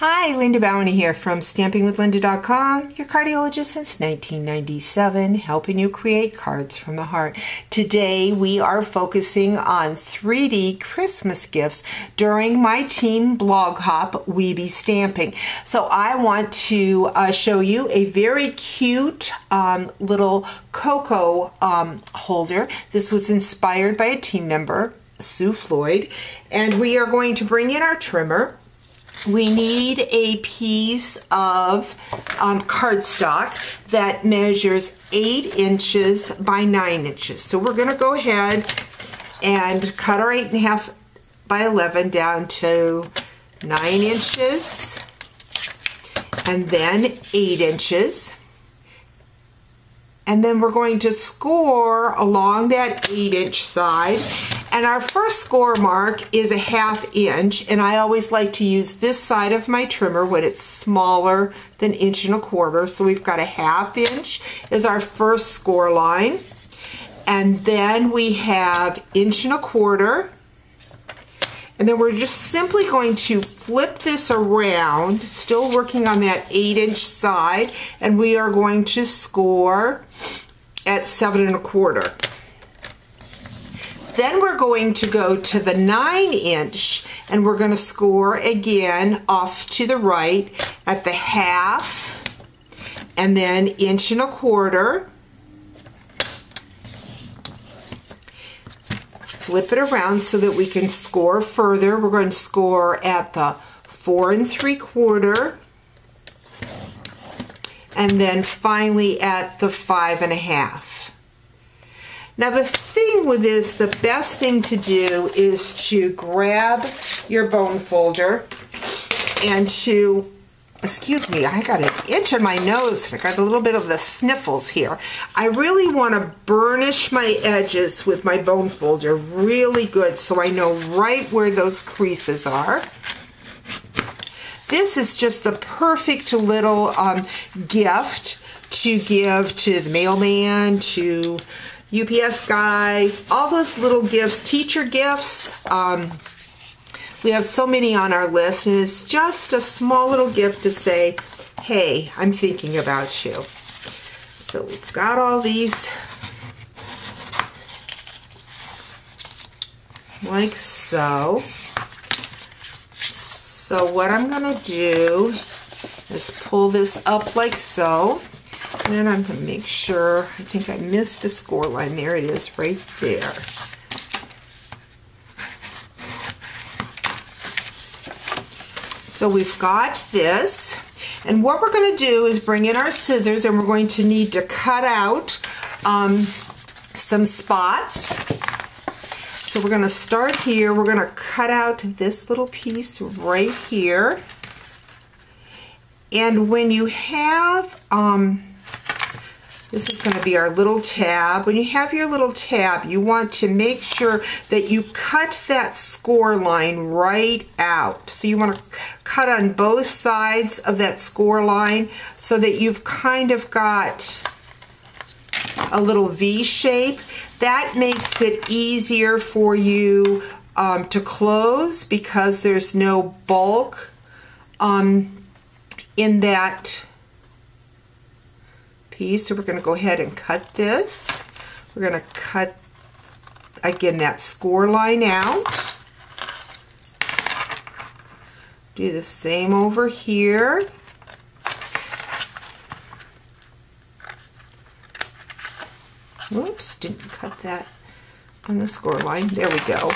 Hi, Linda Bowney here from StampingWithLinda.com, your cardiologist since 1997, helping you create cards from the heart. Today we are focusing on 3D Christmas gifts during my team blog hop, Weeby Stamping. So I want to show you a very cute little cocoa holder. This was inspired by a team member, Sue Floyd, and we are going to bring in our trimmer. We need a piece of cardstock that measures 8 inches by 9 inches. So we're going to go ahead and cut our 8.5 by 11 down to 9 inches and then 8 inches. And then we're going to score along that 8-inch side. And our first score mark is a 1/2 inch, and I always like to use this side of my trimmer when it's smaller than 1.25 inches. So we've got a 1/2 inch is our first score line. And then we have 1.25 inches. And then we're just simply going to flip this around, still working on that 8-inch side, and we are going to score at 7.25 inches. Then we're going to go to the 9-inch, and we're going to score again off to the right at the 1/2, and then 1.25 inches. Flip it around so that we can score further. We're going to score at the 4 3/4, and then finally at the 5.5. Now the thing with this, the best thing to do is to grab your bone folder and to, excuse me, I got an itch on my nose. I got a little bit of the sniffles here. I really want to burnish my edges with my bone folder really good so I know right where those creases are. This is just a perfect little gift to give to the mailman, to UPS guy, all those little gifts, teacher gifts. We have so many on our list, and it's just a small little gift to say, hey, I'm thinking about you. So we've got all these like so. So what I'm going to do is pull this up like so. And then I'm going to make sure, I think I missed a score line. There it is right there. So we've got this, and what we're going to do is bring in our scissors, and we're going to need to cut out some spots. So we're going to start here. We're going to cut out this little piece right here. And when you have, this is going to be our little tab. When you have your little tab, you want to make sure that you cut that score line right out. So you want to cut on both sides of that score line so that you've kind of got a little V shape. That makes it easier for you to close because there's no bulk in that piece. So we're going to go ahead and cut this. We're going to cut again that score line out. Do the same over here. Whoops, didn't cut that on the score line. There we go.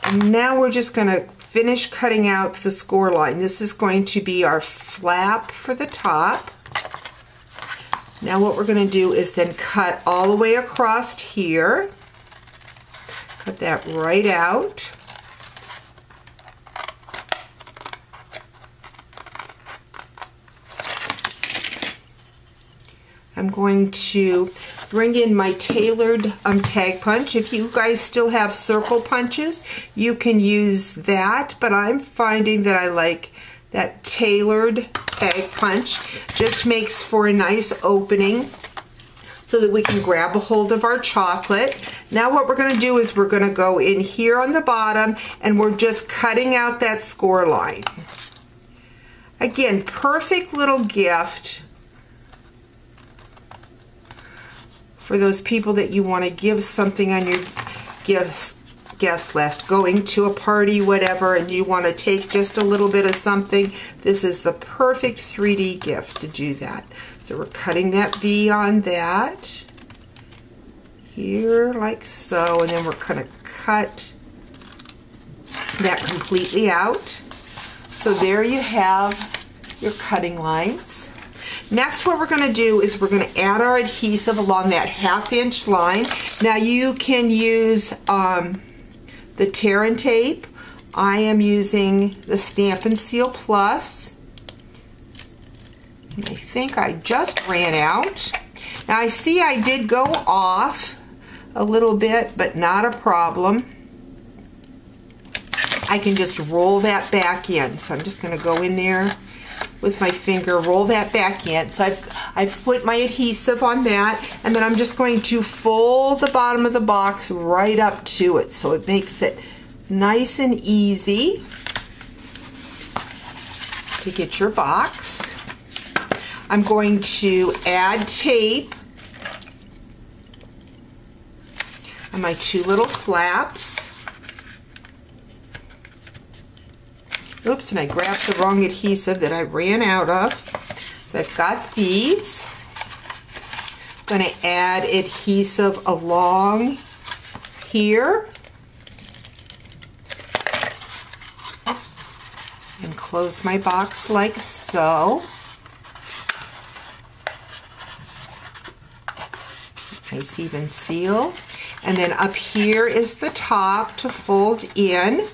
And now we're just going to finish cutting out the score line. This is going to be our flap for the top. Now what we're going to do is then cut all the way across here. Cut that right out. I'm going to bring in my tailored tag punch. If you guys still have circle punches, you can use that, but I'm finding that I like that tailored tag punch. Just makes for a nice opening so that we can grab a hold of our chocolate. Now what we're going to do is we're going to go in here on the bottom, and we're just cutting out that score line. Again, perfect little gift for those people that you want to give something on your guest list, going to a party, whatever, and you want to take just a little bit of something. This is the perfect 3D gift to do that. So we're cutting that V on that here like so, and then we're going to cut that completely out. So there you have your cutting lines. Next, what we're going to do is we're going to add our adhesive along that 1/2 inch line. Now you can use the tear and tape. I am using the Stamp and Seal Plus. I think I just ran out. Now I see I did go off a little bit, but not a problem. I can just roll that back in. So I'm just going to go in there with my finger, roll that back in. So I've put my adhesive on that, and then I'm just going to fold the bottom of the box right up to it, so it makes it nice and easy to get your box. I'm going to add tape on my 2 little flaps. Oops, and I grabbed the wrong adhesive that I ran out of. So I've got these. I'm going to add adhesive along here. And close my box like so. Nice even seal. And then up here is the top to fold in.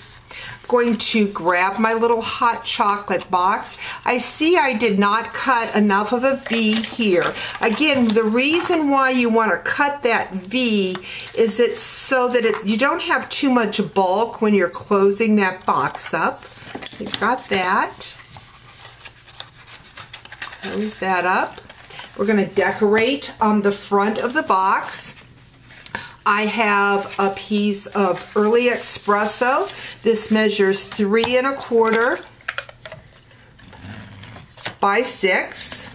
Going to grab my little hot chocolate box. I see I did not cut enough of a V here. Again, the reason why you want to cut that V is it's so that you don't have too much bulk when you're closing that box up. We've got that. Close that up. We're going to decorate the front of the box. I have a piece of Early Espresso. This measures 3 1/4 by 6.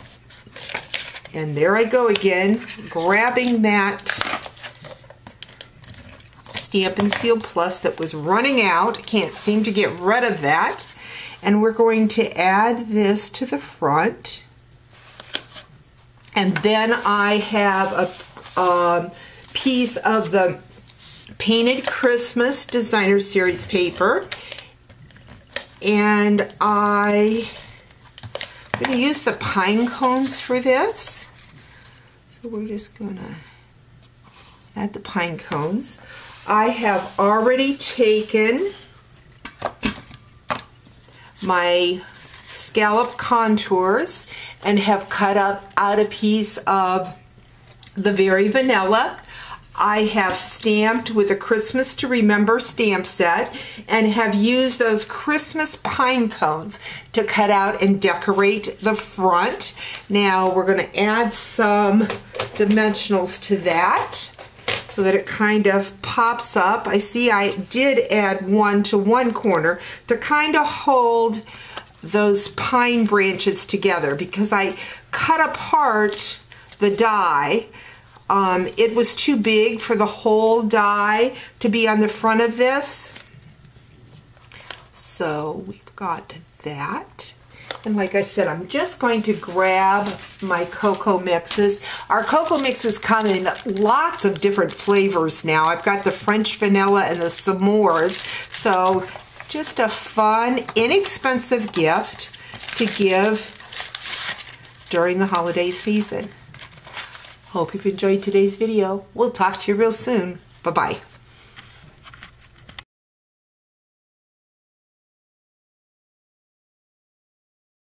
And there I go again, grabbing that Stamp and Seal Plus that was running out. Can't seem to get rid of that. And we're going to add this to the front. And then I have a piece of the Painted Christmas Designer Series paper, and I'm going to use the pine cones for this. So we're just going to add the pine cones. I have already taken my scallop contours and have cut up out a piece of the Very Vanilla. I have stamped with a Christmas to Remember stamp set and have used those Christmas pine cones to cut out and decorate the front. Now we're going to add some dimensionals to that so that it kind of pops up. I see I did add 1 to 1 corner to kind of hold those pine branches together because I cut apart the die. It was too big for the whole die to be on the front of this. So we've got that. And like I said, I'm just going to grab my cocoa mixes. Our cocoa mixes come in lots of different flavors now. I've got the French vanilla and the s'mores. So just a fun, inexpensive gift to give during the holiday season. Hope you've enjoyed today's video. We'll talk to you real soon. Bye-bye.